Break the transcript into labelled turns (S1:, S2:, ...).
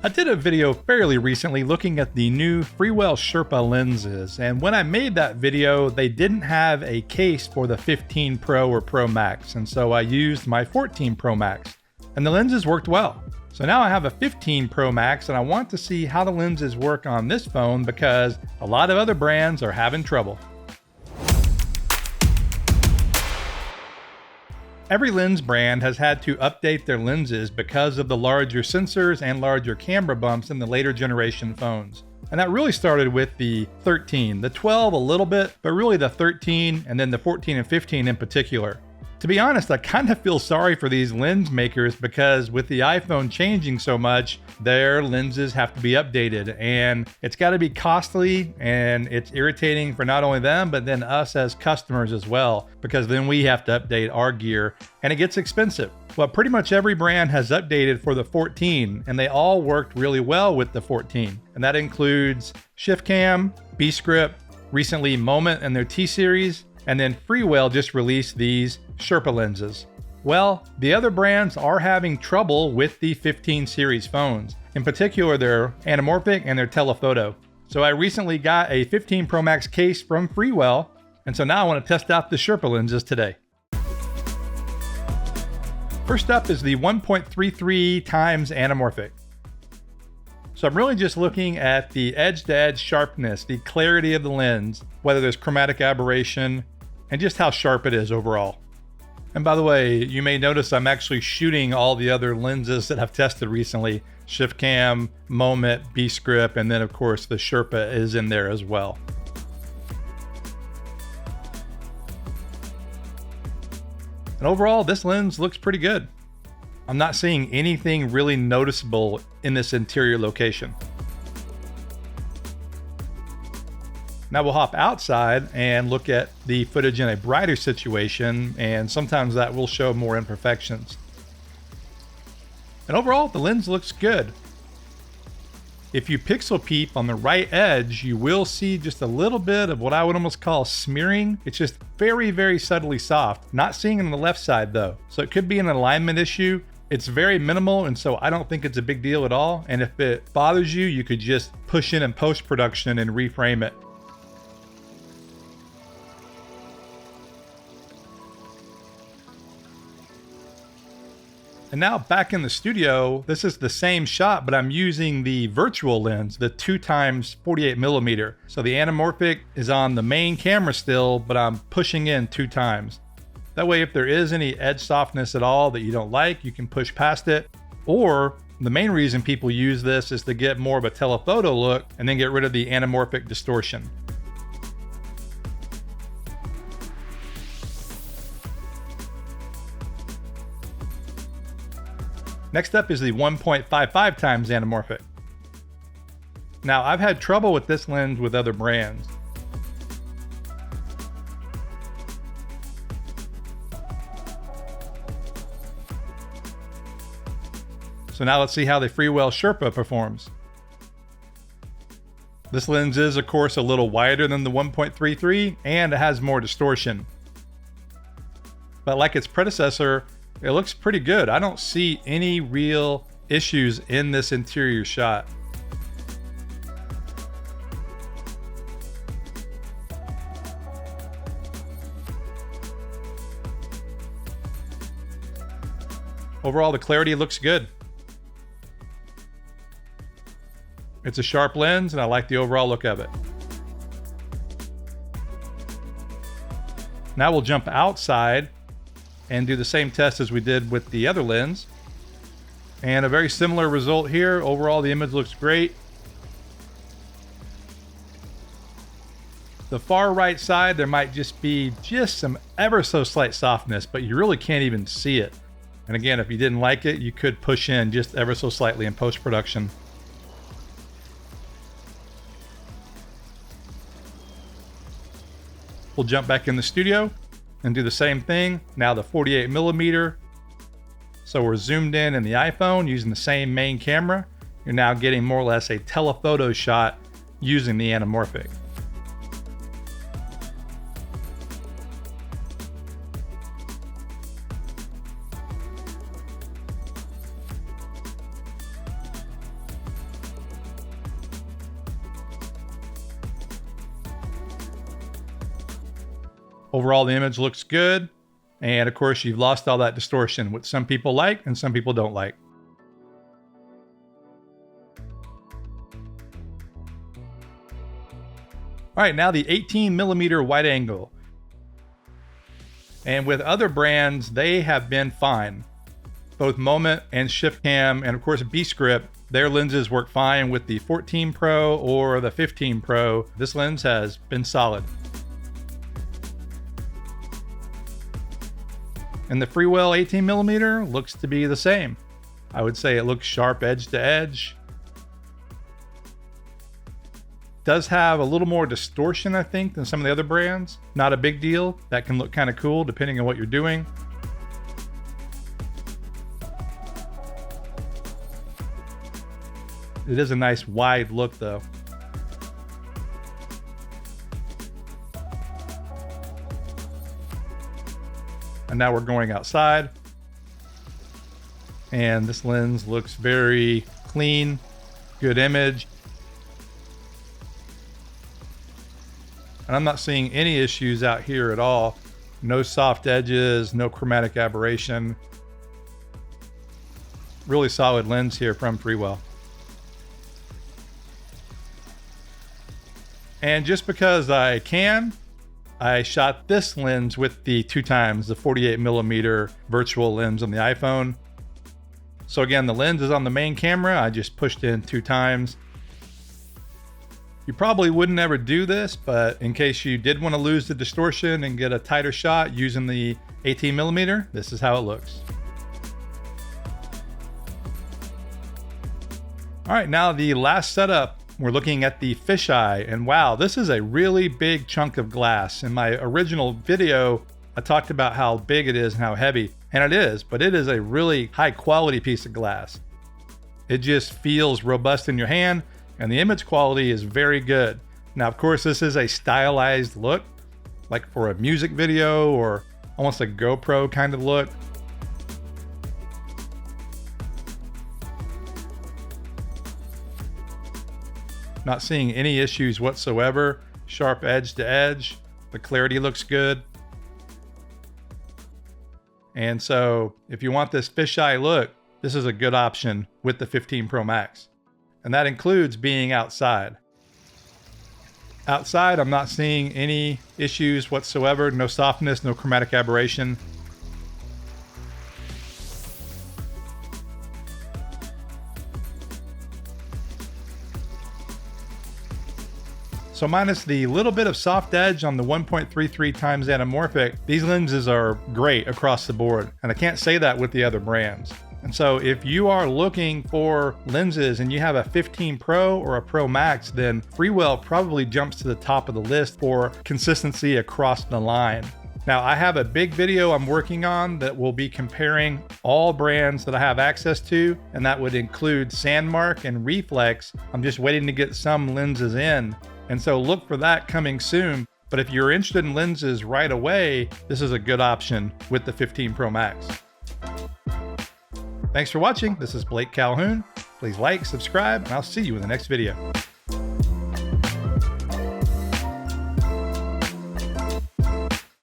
S1: I did a video fairly recently looking at the new Freewell Sherpa lenses, and when I made that video, they didn't have a case for the 15 Pro or Pro Max, and so I used my 14 Pro Max, and the lenses worked well. So now I have a 15 Pro Max, and I want to see how the lenses work on this phone because a lot of other brands are having trouble. Every lens brand has had to update their lenses because of the larger sensors and larger camera bumps in the later generation phones. And that really started with the 13, the 12 a little bit, but really the 13 and then the 14 and 15 in particular. To be honest, I kind of feel sorry for these lens makers because with the iPhone changing so much, their lenses have to be updated and it's got to be costly and it's irritating for not only them, but then us as customers as well, because then we have to update our gear and it gets expensive. Well, pretty much every brand has updated for the 14 and they all worked really well with the 14. And that includes ShiftCam, B-Script, recently Moment and their T-Series, and then Freewell just released these Sherpa lenses. Well, the other brands are having trouble with the 15 series phones, in particular their Anamorphic and their telephoto. So I recently got a 15 Pro Max case from Freewell, and so now I want to test out the Sherpa lenses today. First up is the 1.33 times Anamorphic. So I'm really just looking at the edge-to-edge sharpness, the clarity of the lens, whether there's chromatic aberration, and just how sharp it is overall. And by the way, you may notice I'm actually shooting all the other lenses that I've tested recently. ShiftCam, Moment, B-Script, and then of course the Sherpa is in there as well. And overall, this lens looks pretty good. I'm not seeing anything really noticeable in this interior location. Now we'll hop outside and look at the footage in a brighter situation, and sometimes that will show more imperfections. And overall, the lens looks good. If you pixel peep on the right edge, you will see just a little bit of what I would almost call smearing. It's just very, very subtly soft. Not seeing it on the left side though. So it could be an alignment issue. It's very minimal, and so I don't think it's a big deal at all. And if it bothers you, you could just push in post-production and reframe it. And now back in the studio, this is the same shot, but I'm using the virtual lens, the 2x 48mm. So the Anamorphic is on the main camera still, but I'm pushing in 2 times. That way, if there is any edge softness at all that you don't like, you can push past it. Or the main reason people use this is to get more of a telephoto look and then get rid of the anamorphic distortion. Next up is the 1.55 times Anamorphic. Now, I've had trouble with this lens with other brands. So now let's see how the Freewell Sherpa performs. This lens is, of course, a little wider than the 1.33 and it has more distortion. But like its predecessor, it looks pretty good. I don't see any real issues in this interior shot. Overall, the clarity looks good. It's a sharp lens and I like the overall look of it. Now we'll jump outside and do the same test as we did with the other lens. And a very similar result here. Overall, the image looks great. The far right side, there might just be some ever so slight softness, but you really can't even see it. And again, if you didn't like it, you could push in just ever so slightly in post-production. We'll jump back in the studio and do the same thing. Now the 48mm. So we're zoomed in the iPhone using the same main camera. You're now getting more or less a telephoto shot using the Anamorphic. Overall, the image looks good. And of course, you've lost all that distortion, which some people like and some people don't like. All right, now the 18mm wide angle. And with other brands, they have been fine. Both Moment and Shift Cam, and of course B-Script, their lenses work fine with the 14 Pro or the 15 Pro. This lens has been solid. And the Freewell 18mm looks to be the same. I would say it looks sharp edge to edge. Does have a little more distortion, I think, than some of the other brands. Not a big deal. That can look kind of cool depending on what you're doing. It is a nice wide look though. And now we're going outside. And this lens looks very clean, good image. And I'm not seeing any issues out here at all. No soft edges, no chromatic aberration. Really solid lens here from Freewell. And just because I can, I shot this lens with the 2x the 48mm virtual lens on the iPhone. So again, the lens is on the main camera. I just pushed in 2x. You probably wouldn't ever do this, but in case you did want to lose the distortion and get a tighter shot using the 18mm, this is how it looks. All right, now the last setup, we're looking at the Fisheye, and wow, this is a really big chunk of glass. In my original video, I talked about how big it is and how heavy, and it is, but it is a really high quality piece of glass. It just feels robust in your hand, and the image quality is very good. Now, of course, this is a stylized look, like for a music video or almost a GoPro kind of look. Not seeing any issues whatsoever. Sharp edge to edge. The clarity looks good. And so if you want this fisheye look, this is a good option with the 15 Pro Max. And that includes being outside. Outside, I'm not seeing any issues whatsoever. No softness, no chromatic aberration. So minus the little bit of soft edge on the 1.33 times anamorphic, these lenses are great across the board. And I can't say that with the other brands. And so if you are looking for lenses and you have a 15 Pro or a Pro Max, then Freewell probably jumps to the top of the list for consistency across the line. Now, I have a big video I'm working on that will be comparing all brands that I have access to, and that would include Sandmark and Reflex. I'm just waiting to get some lenses in. And so look for that coming soon. But if you're interested in lenses right away, this is a good option with the 15 Pro Max. Thanks for watching. This is Blake Calhoun. Please like, subscribe, and I'll see you in the next video.